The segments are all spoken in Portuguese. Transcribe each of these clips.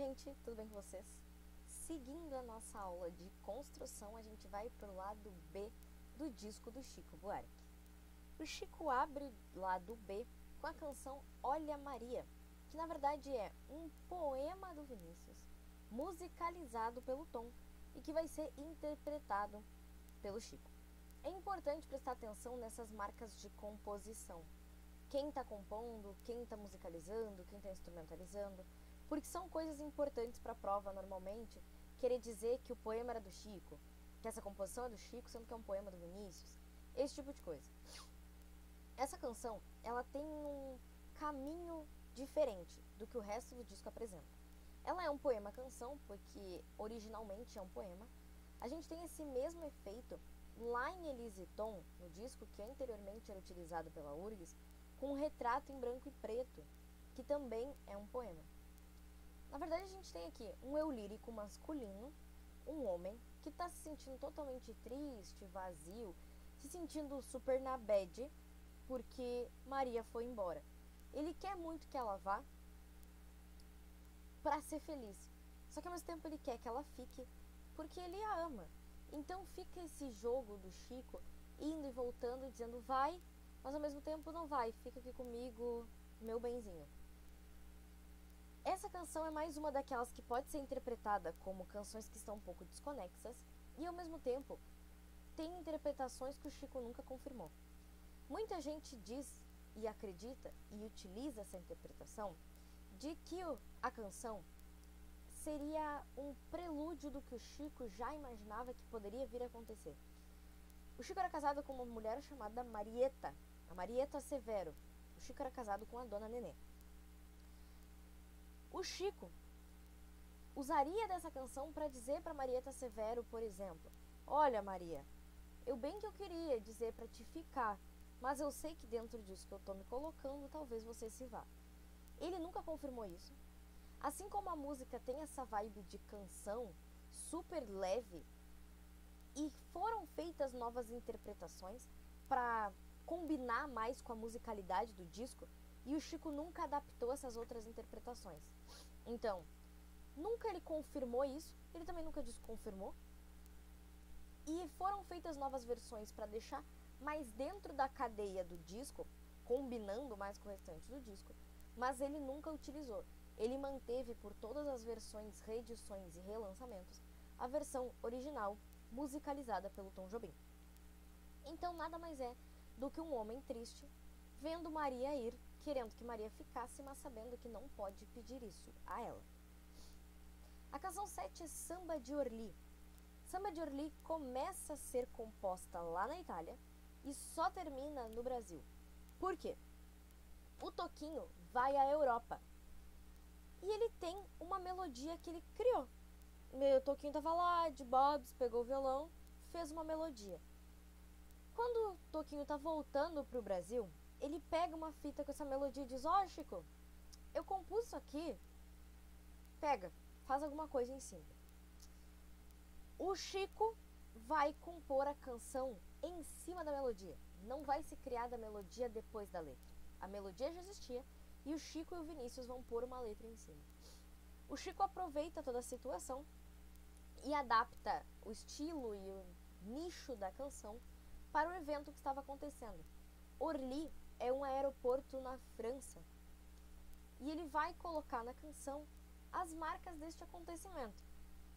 gente, tudo bem com vocês? Seguindo a nossa aula de construção, a gente vai para o lado B do disco do Chico Buarque. O Chico abre o lado B com a canção Olha Maria, que na verdade é um poema do Vinícius, musicalizado pelo Tom e que vai ser interpretado pelo Chico. É importante prestar atenção nessas marcas de composição. Quem está compondo, quem está musicalizando, quem está instrumentalizando, porque são coisas importantes para a prova normalmente, querer dizer que o poema era do Chico, que essa composição é do Chico, sendo que é um poema do Vinícius, esse tipo de coisa. Essa canção, ela tem um caminho diferente do que o resto do disco apresenta. Ela é um poema-canção, porque originalmente é um poema. A gente tem esse mesmo efeito lá em Elise Tom, no disco que anteriormente era utilizado pela URGS, com um retrato em branco e preto, que também é um poema. Na verdade, a gente tem aqui um eu lírico masculino, um homem que está se sentindo totalmente triste, vazio, se sentindo super na bad, porque Maria foi embora. Ele quer muito que ela vá para ser feliz, só que ao mesmo tempo ele quer que ela fique porque ele a ama. Então fica esse jogo do Chico indo e voltando, dizendo vai, mas ao mesmo tempo não vai, fica aqui comigo, meu benzinho. Essa canção é mais uma daquelas que pode ser interpretada como canções que estão um pouco desconexas e ao mesmo tempo tem interpretações que o Chico nunca confirmou. Muita gente diz e acredita e utiliza essa interpretação de que a canção seria um prelúdio do que o Chico já imaginava que poderia vir a acontecer. O Chico era casado com uma mulher chamada Marieta, a Marieta Severo. O Chico era casado com a Dona Nenê. O Chico usaria dessa canção para dizer para Marieta Severo, por exemplo, olha Maria, eu bem que eu queria dizer para te ficar, mas eu sei que dentro disso que eu estou me colocando, talvez você se vá. Ele nunca confirmou isso. Assim como a música tem essa vibe de canção super leve, e foram feitas novas interpretações para combinar mais com a musicalidade do disco, e o Chico nunca adaptou essas outras interpretações. Então, nunca ele confirmou isso, ele também nunca desconfirmou, e foram feitas novas versões para deixar mais dentro da cadeia do disco, combinando mais com o restante do disco, mas ele nunca utilizou. Ele manteve por todas as versões, reedições e relançamentos a versão original musicalizada pelo Tom Jobim. Então nada mais é do que um homem triste vendo Maria ir, querendo que Maria ficasse, mas sabendo que não pode pedir isso a ela. A canção 7 é Samba de Orly. Samba de Orly começa a ser composta lá na Itália e só termina no Brasil. Por quê? O Toquinho vai à Europa e ele tem uma melodia que ele criou. O Toquinho estava lá, de bobs, pegou o violão, fez uma melodia. Quando o Toquinho tá voltando pro Brasil, ele pega uma fita com essa melodia e diz, ó, Chico, eu compus isso aqui, pega, faz alguma coisa em cima. O Chico vai compor a canção em cima da melodia, não vai se criar da melodia depois da letra. A melodia já existia e o Chico e o Vinícius vão pôr uma letra em cima. O Chico aproveita toda a situação e adapta o estilo e o nicho da canção para o evento que estava acontecendo. Orly é um aeroporto na França e ele vai colocar na canção as marcas deste acontecimento.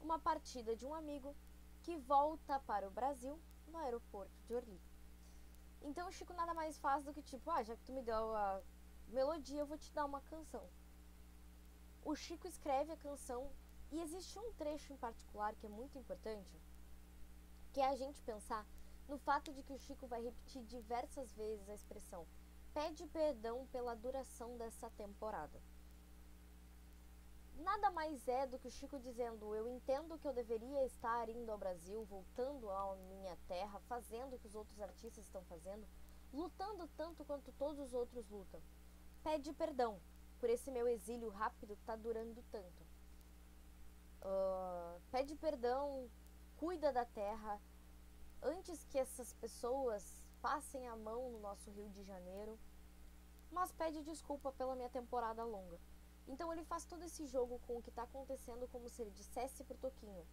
Uma partida de um amigo que volta para o Brasil no aeroporto de Orly. Então o Chico nada mais faz do que tipo, já que tu me deu a melodia, eu vou te dar uma canção. O Chico escreve a canção e existe um trecho em particular que é muito importante, que é a gente pensar no fato de que o Chico vai repetir diversas vezes a expressão pede perdão pela duração dessa temporada. Nada mais é do que o Chico dizendo eu entendo que eu deveria estar indo ao Brasil, voltando à minha terra, fazendo o que os outros artistas estão fazendo, lutando tanto quanto todos os outros lutam. Pede perdão por esse meu exílio rápido que está durando tanto. Pede perdão, cuida da terra, antes que essas pessoas passem a mão no nosso Rio de Janeiro, mas pede desculpa pela minha temporada longa. Então ele faz todo esse jogo com o que está acontecendo como se ele dissesse pro Toquinho: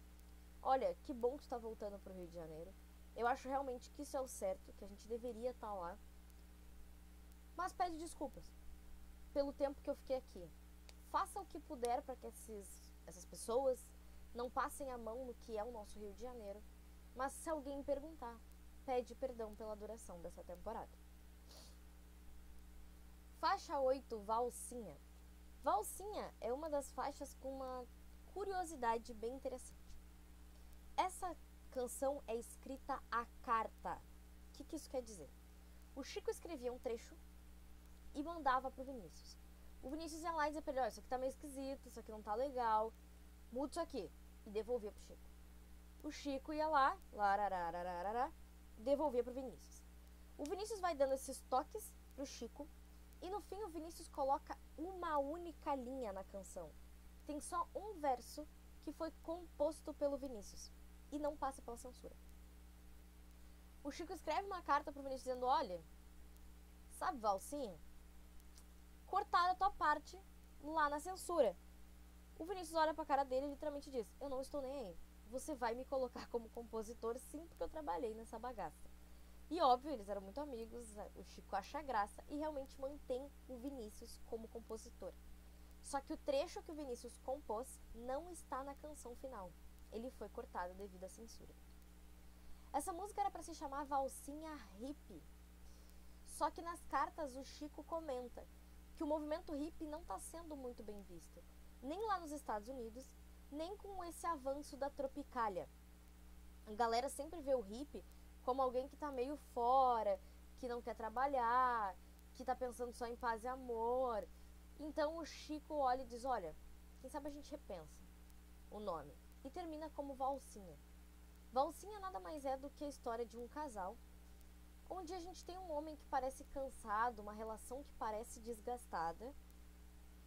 olha, que bom que tu tá voltando pro Rio de Janeiro. Eu acho realmente que isso é o certo, que a gente deveria estar lá. Mas pede desculpas pelo tempo que eu fiquei aqui. Faça o que puder para que essas pessoas não passem a mão no que é o nosso Rio de Janeiro. Mas se alguém perguntar, pede perdão pela duração dessa temporada. Faixa 8, Valsinha. Valsinha é uma das faixas com uma curiosidade bem interessante. Essa canção é escrita à carta. O que isso quer dizer? O Chico escrevia um trecho e mandava pro Vinícius. O Vinícius ia lá e dizia pra ele: isso aqui tá meio esquisito, isso aqui não tá legal, muda isso aqui. E devolvia pro Chico. O Chico ia lá, devolvia pro Vinícius. O Vinícius vai dando esses toques pro Chico e no fim o Vinícius coloca uma única linha na canção. Tem só um verso que foi composto pelo Vinícius e não passa pela censura. O Chico escreve uma carta pro Vinícius dizendo: olha, sabe, Valsinha, cortaram a tua parte lá na censura. O Vinícius olha pra cara dele e literalmente diz: eu não estou nem aí. Você vai me colocar como compositor sim, porque eu trabalhei nessa bagaça. E óbvio, eles eram muito amigos, o Chico acha graça e realmente mantém o Vinícius como compositor. Só que o trecho que o Vinícius compôs não está na canção final. Ele foi cortado devido à censura. Essa música era para se chamar Valsinha Hippie. Só que nas cartas o Chico comenta que o movimento hippie não está sendo muito bem visto, nem lá nos Estados Unidos, nem com esse avanço da Tropicália. A galera sempre vê o hippie como alguém que está meio fora, que não quer trabalhar, que está pensando só em paz e amor. Então o Chico olha e diz: olha, quem sabe a gente repensa o nome. E termina como Valsinha. Valsinha nada mais é do que a história de um casal, onde a gente tem um homem que parece cansado, uma relação que parece desgastada,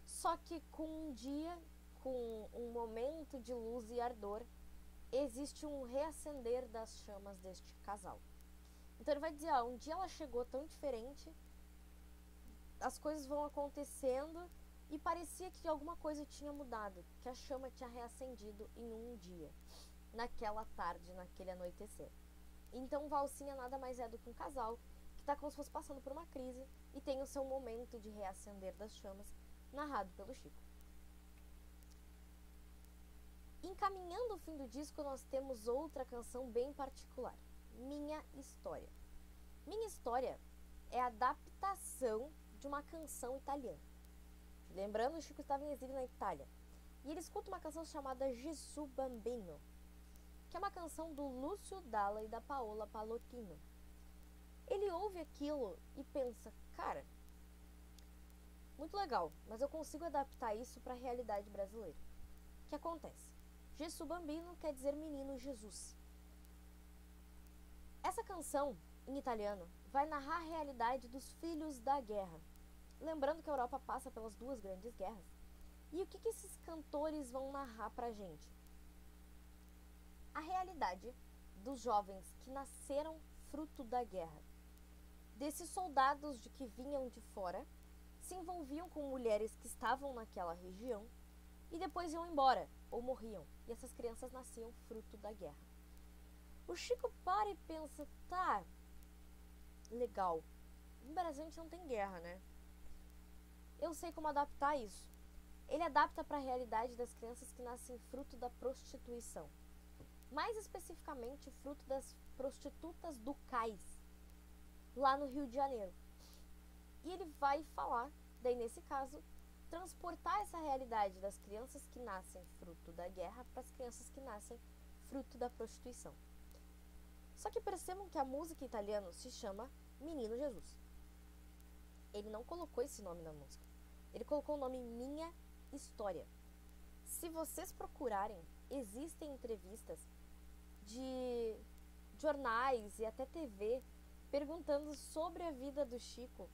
só que com um dia, com um momento de luz e ardor, existe um reacender das chamas deste casal. Então ele vai dizer: um dia ela chegou tão diferente, as coisas vão acontecendo e parecia que alguma coisa tinha mudado, que a chama tinha reacendido em um dia, naquela tarde, naquele anoitecer. Então Valsinha nada mais é do que um casal que está como se fosse passando por uma crise e tem o seu momento de reacender das chamas, narrado pelo Chico. Encaminhando o fim do disco, nós temos outra canção bem particular, Minha História. Minha História é a adaptação de uma canção italiana. Lembrando, o Chico estava em exílio na Itália. E ele escuta uma canção chamada Gesù Bambino, que é uma canção do Lúcio Dalla e da Paola Palotino. Ele ouve aquilo e pensa: cara, muito legal, mas eu consigo adaptar isso para a realidade brasileira. O que acontece? Gesù Bambino quer dizer menino Jesus. Essa canção, em italiano, vai narrar a realidade dos filhos da guerra. Lembrando que a Europa passa pelas duas grandes guerras. E o que esses cantores vão narrar pra gente? A realidade dos jovens que nasceram fruto da guerra. Desses soldados que vinham de fora, se envolviam com mulheres que estavam naquela região e depois iam embora ou morriam. E essas crianças nasciam fruto da guerra. O Chico para e pensa: tá, legal, no Brasil a gente não tem guerra, né? Eu sei como adaptar isso. Ele adapta para a realidade das crianças que nascem fruto da prostituição. Mais especificamente, fruto das prostitutas do cais, lá no Rio de Janeiro. E ele vai falar, daí nesse caso, transportar essa realidade das crianças que nascem fruto da guerra para as crianças que nascem fruto da prostituição. Só que percebam que a música em italiano se chama Menino Jesus. Ele não colocou esse nome na música. Ele colocou o nome Minha História. Se vocês procurarem, existem entrevistas de jornais e até TV perguntando sobre a vida do Chico,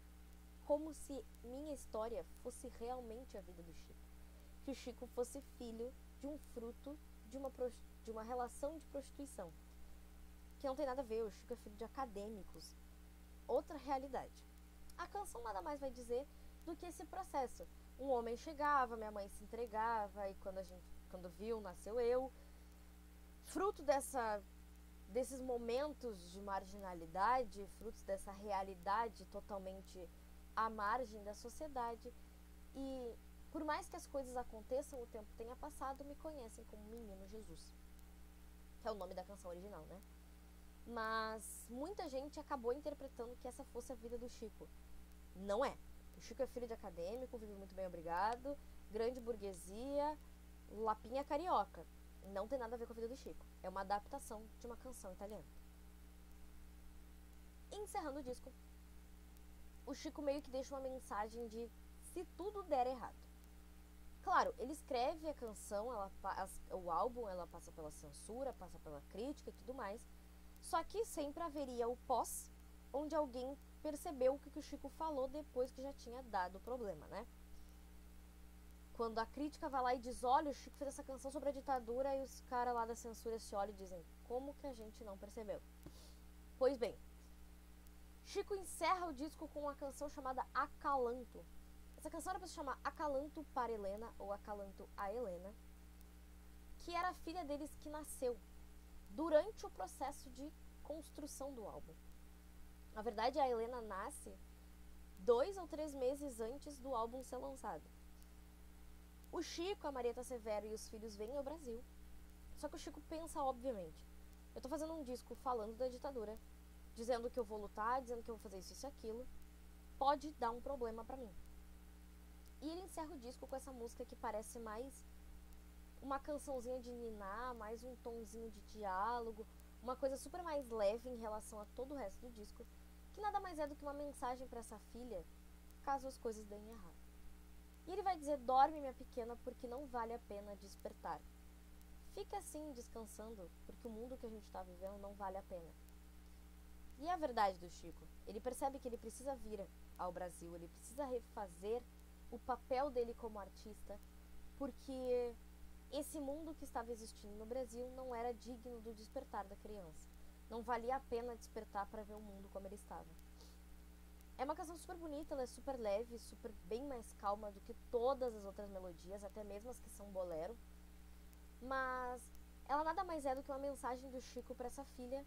como se Minha História fosse realmente a vida do Chico. Que o Chico fosse filho de um fruto de uma relação de prostituição. Que não tem nada a ver, o Chico é filho de acadêmicos. Outra realidade. A canção nada mais vai dizer do que esse processo. um homem chegava, minha mãe se entregava, e quando viu, nasceu eu. Fruto desses momentos de marginalidade, frutos dessa realidade totalmente à margem da sociedade, e por mais que as coisas aconteçam, o tempo tenha passado, me conhecem como Menino Jesus, que é o nome da canção original, né? Mas muita gente acabou interpretando que essa fosse a vida do Chico. Não é. O Chico é filho de acadêmico, vive muito bem, obrigado, grande burguesia, lapinha carioca. Não tem nada a ver com a vida do Chico. É uma adaptação de uma canção italiana. Encerrando o disco, o Chico meio que deixa uma mensagem de se tudo der errado. Claro, ele escreve a canção, o álbum, ela passa pela censura, passa pela crítica e tudo mais. Só que sempre haveria o pós, onde alguém percebeu o que o Chico falou depois que já tinha dado o problema, né? Quando a crítica vai lá e diz, olha, o Chico fez essa canção sobre a ditadura, e os caras lá da censura se olham e dizem, como que a gente não percebeu? Pois bem, Chico encerra o disco com uma canção chamada Acalanto. Essa canção era pra se chamar Acalanto para Helena, ou Acalanto a Helena, que era a filha deles que nasceu durante o processo de construção do álbum. Na verdade, a Helena nasce 2 ou 3 meses antes do álbum ser lançado. O Chico, a Marieta Severo e os filhos vêm ao Brasil. Só que o Chico pensa, obviamente, eu tô fazendo um disco falando da ditadura, dizendo que eu vou lutar, dizendo que eu vou fazer isso e aquilo, pode dar um problema pra mim. E ele encerra o disco com essa música que parece mais uma cançãozinha de niná, mais um tonzinho de diálogo, uma coisa super mais leve em relação a todo o resto do disco, que nada mais é do que uma mensagem para essa filha, caso as coisas deem errado. E ele vai dizer, dorme minha pequena, porque não vale a pena despertar. Fica assim, descansando, porque o mundo que a gente está vivendo não vale a pena. E é a verdade do Chico. Ele percebe que ele precisa vir ao Brasil, ele precisa refazer o papel dele como artista, porque esse mundo que estava existindo no Brasil não era digno do despertar da criança. Não valia a pena despertar para ver o mundo como ele estava. É uma canção super bonita, ela é super leve, super bem mais calma do que todas as outras melodias, até mesmo as que são bolero. Mas ela nada mais é do que uma mensagem do Chico para essa filha,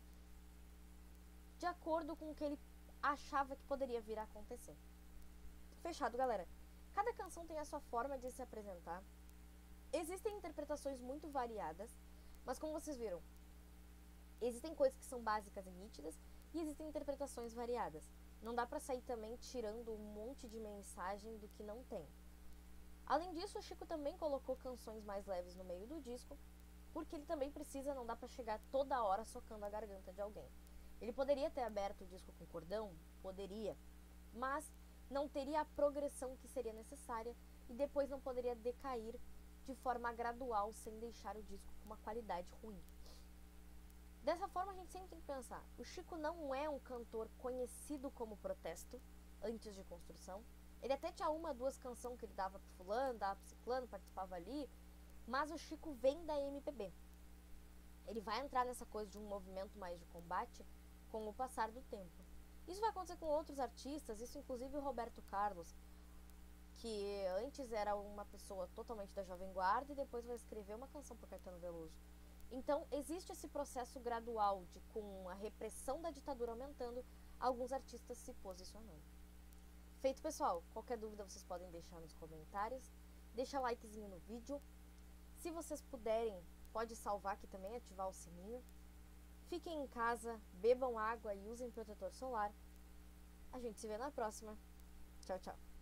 de acordo com o que ele achava que poderia vir a acontecer. Fechado, galera. Cada canção tem a sua forma de se apresentar. Existem interpretações muito variadas, mas como vocês viram, existem coisas que são básicas e nítidas e existem interpretações variadas. Não dá pra sair também tirando um monte de mensagem do que não tem. Além disso, o Chico também colocou canções mais leves no meio do disco, porque ele também precisa, não dá pra chegar toda hora socando a garganta de alguém. Ele poderia ter aberto o disco com cordão? Poderia, mas não teria a progressão que seria necessária e depois não poderia decair de forma gradual, sem deixar o disco com uma qualidade ruim. Dessa forma, a gente sempre tem que pensar, o Chico não é um cantor conhecido como protesto, antes de construção. Ele até tinha 1, 2 canções que ele dava pro fulano, dava pro ciclano, participava ali, mas o Chico vem da MPB. Ele vai entrar nessa coisa de um movimento mais de combate com o passar do tempo. Isso vai acontecer com outros artistas, isso inclusive o Roberto Carlos, que antes era uma pessoa totalmente da Jovem Guarda e depois vai escrever uma canção para Caetano Veloso. Então, existe esse processo gradual de, com a repressão da ditadura aumentando, alguns artistas se posicionando. Feito, pessoal, qualquer dúvida vocês podem deixar nos comentários. Deixa likezinho no vídeo. Se vocês puderem, pode salvar aqui também, ativar o sininho. Fiquem em casa, bebam água e usem protetor solar. A gente se vê na próxima. Tchau, tchau.